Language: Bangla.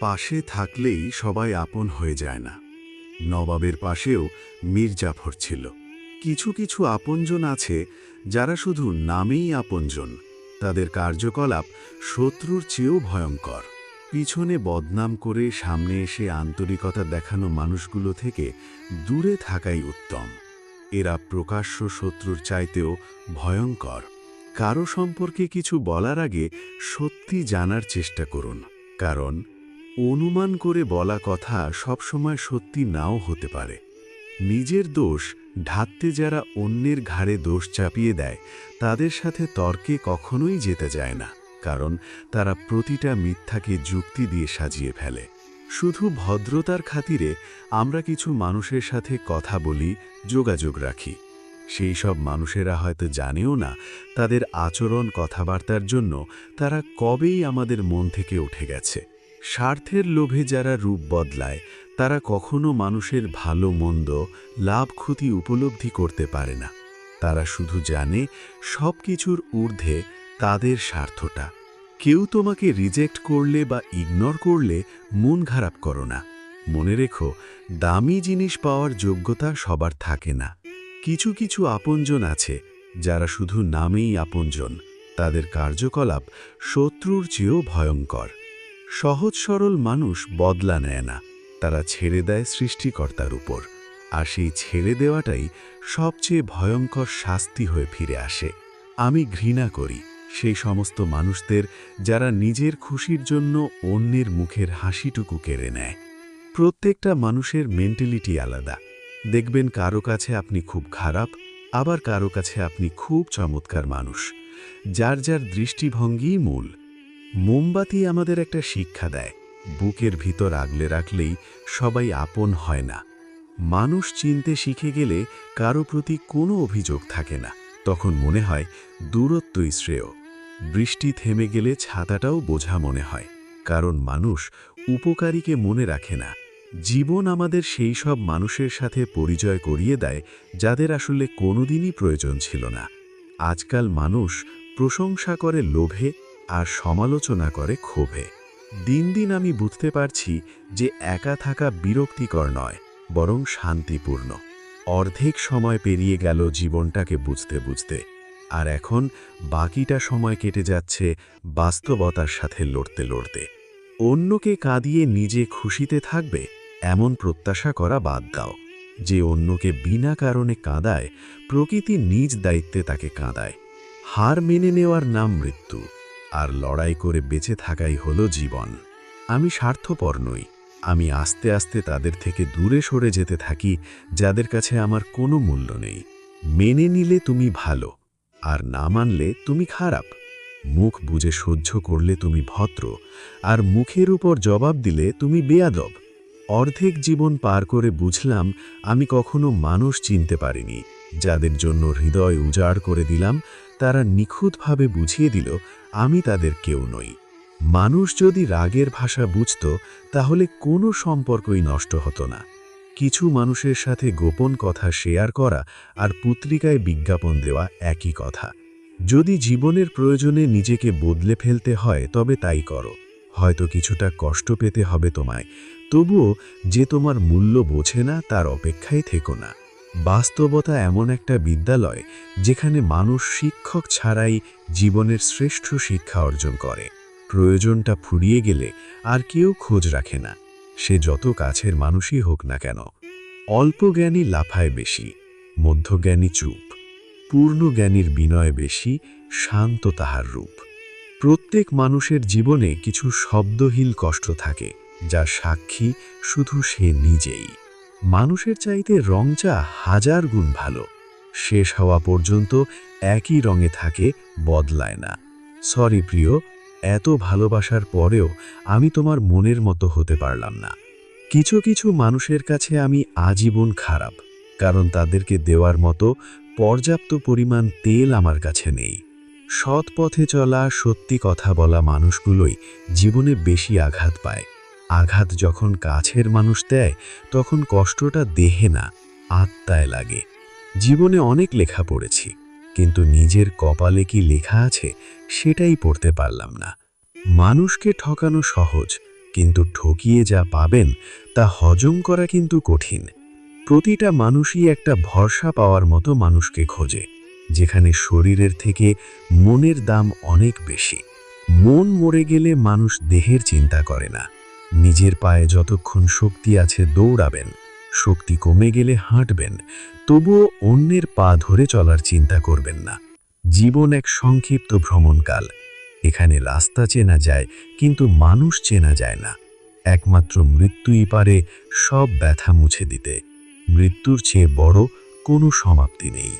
পাশে থাকলেই সবাই আপন হয়ে যায় না। নবাবের পাশেও মীর জাফর ছিল। কিছু কিছু আপনজন আছে যারা শুধু নামেই আপনজন, তাদের কার্যকলাপ শত্রুর চেয়েও ভয়ঙ্কর। পিছনে বদনাম করে সামনে এসে আন্তরিকতা দেখানো মানুষগুলো থেকে দূরে থাকাই উত্তম। এরা প্রকাশ্য শত্রুর চাইতেও ভয়ঙ্কর। কারো সম্পর্কে কিছু বলার আগে সত্যি জানার চেষ্টা করুন, কারণ অনুমান করে বলা কথা সবসময় সত্যি নাও হতে পারে। নিজের দোষ ঢাকতে যারা অন্যের ঘাড়ে দোষ চাপিয়ে দেয়, তাদের সাথে তর্কে কখনোই যেতে যায় না, কারণ তারা প্রতিটা মিথ্যাকে যুক্তি দিয়ে সাজিয়ে ফেলে। শুধু ভদ্রতার খাতিরে আমরা কিছু মানুষের সাথে কথা বলি, যোগাযোগ রাখি। সেই সব মানুষেরা হয়তো জানেও না তাদের আচরণ কথাবার্তার জন্য তারা কবেই আমাদের মন থেকে উঠে গেছে। স্বার্থের লোভে যারা রূপ বদলায়, তারা কখনো মানুষের ভালো মন্দ, লাভ ক্ষতি উপলব্ধি করতে পারে না। তারা শুধু জানে সব কিছুর ঊর্ধ্বে তাদের স্বার্থটা। কেউ তোমাকে রিজেক্ট করলে বা ইগনোর করলে মন খারাপ করো না। মনে রেখো, দামি জিনিস পাওয়ার যোগ্যতা সবার থাকে না। কিছু কিছু আপনজন আছে যারা শুধু নামেই আপনজন, তাদের কার্যকলাপ শত্রুর চেয়েও ভয়ঙ্কর। সহজ সরল মানুষ বদলা নেয় না, তারা ছেড়ে দেয় সৃষ্টিকর্তার উপর। আর সেই ছেড়ে দেওয়াটাই সবচেয়ে ভয়ঙ্কর শাস্তি হয়ে ফিরে আসে। আমি ঘৃণা করি সেই সমস্ত মানুষদের যারা নিজের খুশির জন্য অন্যের মুখের হাসিটুকু কেড়ে নেয়। প্রত্যেকটা মানুষের মেন্টালিটি আলাদা। দেখবেন কারো কাছে আপনি খুব খারাপ, আবার কারো কাছে আপনি খুব চমৎকার মানুষ। যার যার দৃষ্টিভঙ্গিই মূল। মোমবাতি আমাদের একটা শিক্ষা দেয়, বুকের ভিতর আগলে রাখলেই সবাই আপন হয় না। মানুষ চিনতে শিখে গেলে কারো প্রতি কোনো অভিযোগ থাকে না, তখন মনে হয় দূরত্বই শ্রেয়। বৃষ্টি থেমে গেলে ছাতাটাও বোঝা মনে হয়, কারণ মানুষ উপকারীকে মনে রাখে না। জীবন আমাদের সেই সব মানুষের সাথে পরিচয় করিয়ে দেয় যাদের আসলে কোনোদিনই প্রয়োজন ছিল না। আজকাল মানুষ প্রশংসা করে লোভে আর সমালোচনা করে ক্ষোভে। দিন দিন আমি বুঝতে পারছি যে একা থাকা বিরক্তিকর নয়, বরং শান্তিপূর্ণ। অর্ধেক সময় পেরিয়ে গেল জীবনটাকে বুঝতে বুঝতে, আর এখন বাকিটা সময় কেটে যাচ্ছে বাস্তবতার সাথে লড়তে লড়তে। অন্যকে কাঁদিয়ে নিজে খুশিতে থাকবে এমন প্রত্যাশা করা বাদ দাও। যে অন্যকে বিনা কারণে কাঁদায়, প্রকৃতি নিজ দায়িত্বে তাকে কাঁদায়। হার মেনে নেওয়ার নাম মৃত্যু, আর লড়াই করে বেঁচে থাকাই হলো জীবন। আমি স্বার্থপর নই, আমি আস্তে আস্তে তাদের থেকে দূরে সরে যেতে থাকি যাদের কাছে আমার কোনো মূল্য নেই। মেনে নিলে তুমি ভালো, আর না মানলে তুমি খারাপ। মুখ বুজে সহ্য করলে তুমি ভদ্র, আর মুখের উপর জবাব দিলে তুমি বেয়াদব। অর্ধেক জীবন পার করে বুঝলাম আমি কখনো মানুষ চিনতে পারিনি। যাদের জন্য হৃদয় উজাড় করে দিলাম, তারা নিখুঁতভাবে বুঝিয়ে দিল আমি তাদের কেউ নই। মানুষ যদি রাগের ভাষা বুঝত, তাহলে কোনো সম্পর্কই নষ্ট হতো না। কিছু মানুষের সাথে গোপন কথা শেয়ার করা আর পত্রিকায় বিজ্ঞাপন দেওয়া একই কথা। যদি জীবনের প্রয়োজনে নিজেকে বদলে ফেলতে হয়, তবে তাই করো। হয়তো কিছুটা কষ্ট পেতে হবে তোমায়, তবুও যে তোমার মূল্য বোঝে না তার অপেক্ষায় থেকো না। বাস্তবতা এমন একটা বিদ্যালয় যেখানে মানুষ শিক্ষক ছাড়াই জীবনের শ্রেষ্ঠ শিক্ষা অর্জন করে। প্রয়োজনটা ফুরিয়ে গেলে আর কেউ খোঁজ রাখে না, সে যত কাছের মানুষই হোক না কেন। অল্প জ্ঞানী লাফায় বেশি, মধ্যজ্ঞানী চুপ, পূর্ণ জ্ঞানীর বিনয় বেশি, শান্ত তাহার রূপ। প্রত্যেক মানুষের জীবনে কিছু শব্দহীন কষ্ট থাকে, যা সাক্ষী শুধু সে নিজেই। মানুষের চাইতে রংটা 1000 গুণ ভালো, শেষ হওয়া পর্যন্ত একই রঙে থাকে, বদলায় না। সরি প্রিয়, এত ভালোবাসার পরেও আমি তোমার মনের মতো হতে পারলাম না। কিছু কিছু মানুষের কাছে আমি আজীবন খারাপ, কারণ তাদেরকে দেওয়ার মতো পর্যাপ্ত পরিমাণ তেল আমার কাছে নেই। সৎ পথে চলা, সত্যি কথা বলা মানুষগুলোই জীবনে বেশি আঘাত পায়। আঘাত যখন কাছের মানুষ দেয়, তখন কষ্টটা দেহে না, আত্মায় লাগে। জীবনে অনেক লেখা পড়েছি, কিন্তু নিজের কপালে কি লেখা আছে সেটাই পড়তে পারলাম না। মানুষকে ঠকানো সহজ, কিন্তু ঠকিয়ে যা পাবেন তা হজম করা কিন্তু কঠিন। প্রতিটা মানুষই একটা ভরসা পাওয়ার মতো মানুষকে খোঁজে, যেখানে শরীরের থেকে মনের দাম অনেক বেশি। মন মরে গেলে মানুষ দেহের চিন্তা করে না। নিজের পায়ে যতক্ষণ শক্তি আছে দৌড়াবেন, শক্তি কমে গেলে হাঁটবেন, তবুও অন্যের পা ধরে চলার চিন্তা করবেন না। জীবন এক সংক্ষিপ্ত ভ্রমণকাল। এখানে রাস্তা চেনা যায়, কিন্তু মানুষ চেনা যায় না। একমাত্র মৃত্যুই পারে সব ব্যথা মুছে দিতে। মৃত্যুর চেয়ে বড় কোনো সমাপ্তি নেই।